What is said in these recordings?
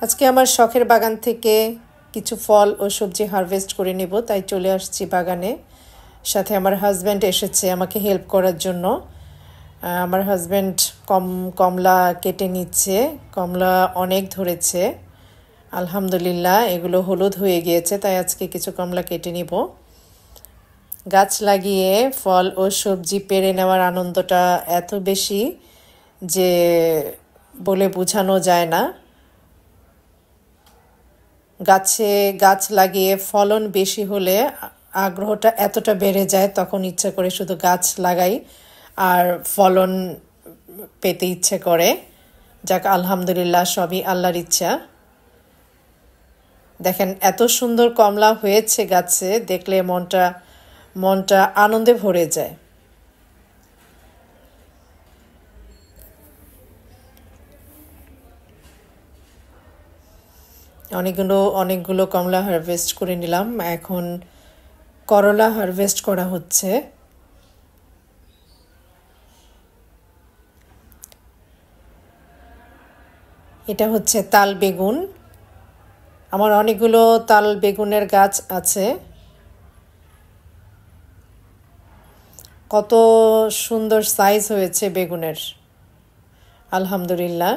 আজকে আমার শখের বাগান থেকে কিছু ফল ও সবজি হারভেস্ট করে নেব, তাই চলে আসছি বাগানে। সাথে আমার হাজব্যান্ড এসেছে আমাকে হেল্প করার জন্য। আমার হাজব্যান্ড কমলা কেটে নিচ্ছে। কমলা অনেক ধরেছে, আলহামদুলিল্লাহ। এগুলো হলুদ হয়ে গিয়েছে, তাই আজকে কিছু কমলা কেটে নিব। গাছ লাগিয়ে ফল ও সবজি পেড়ে নেওয়ার আনন্দটা এত বেশি যে বলে বোঝানো যায় না। গাছ লাগিয়ে ফলন বেশি হলে আগ্রহটা এতটা বেড়ে যায়, তখন ইচ্ছা করে শুধু গাছ লাগাই আর ফলন পেতে ইচ্ছে করে। যাক, আলহামদুলিল্লাহ, সবই আল্লাহর ইচ্ছা। দেখেন, এত সুন্দর কমলা হয়েছে গাছে, দেখলে মনটা আনন্দে ভরে যায়। অনেকগুলো কমলা হারভেস্ট করে নিলাম। এখন করলা হারভেস্ট করা হচ্ছে। এটা হচ্ছে তাল বেগুন। আমার অনেকগুলো তাল বেগুনের গাছ আছে। কত সুন্দর সাইজ হয়েছে বেগুনের, আলহামদুলিল্লাহ।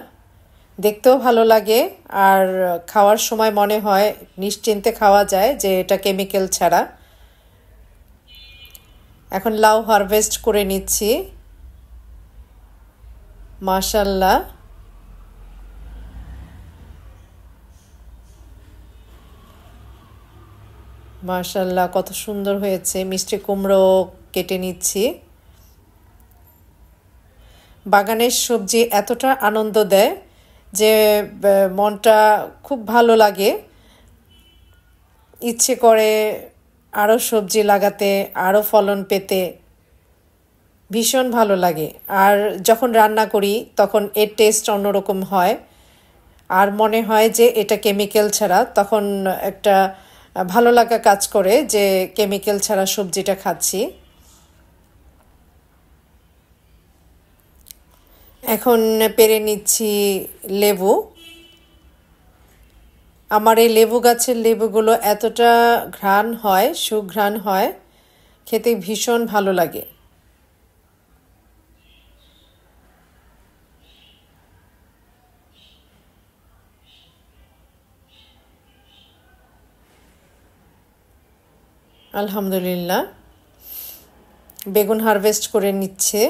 দেখতেও ভালো লাগে, আর খাওয়ার সময় মনে হয় নিশ্চিন্তে খাওয়া যায়, যে এটা কেমিক্যাল ছাড়া। এখন লাউ হারভেস্ট করে নিচ্ছি। মাশাল্লাহ, মাশাল্লাহ, কত সুন্দর হয়েছে। মিষ্টি কুমড়ো কেটে নিচ্ছি। বাগানের সবজি এতটা আনন্দ দেয় যে মনটা খুব ভালো লাগে। ইচ্ছে করে আরও সবজি লাগাতে, আরও ফলন পেতে। ভীষণ ভালো লাগে। আর যখন রান্না করি তখন এর টেস্ট অন্যরকম হয়, আর মনে হয় যে এটা কেমিক্যাল ছাড়া। তখন একটা ভালো লাগা কাজ করে যে কেমিক্যাল ছাড়া সবজিটা খাচ্ছি। এখন পেরে নিচ্ছি লেবু। আমার এই লেবু গাছের লেবুগুলো এতটা ঘ্রাণ হয়, সুঘ্রাণ হয়, খেতে ভীষণ ভালো লাগে। আলহামদুলিল্লাহ, বেগুন হারভেস্ট করে নিচ্ছে।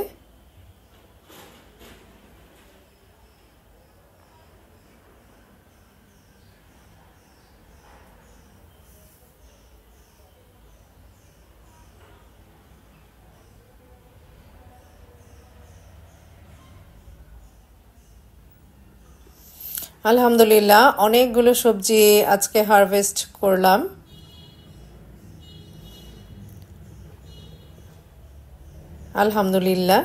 আলহামদুলিল্লাহ, অনেকগুলো সবজি আজকে হারভেস্ট করলাম। আলহামদুলিল্লাহ।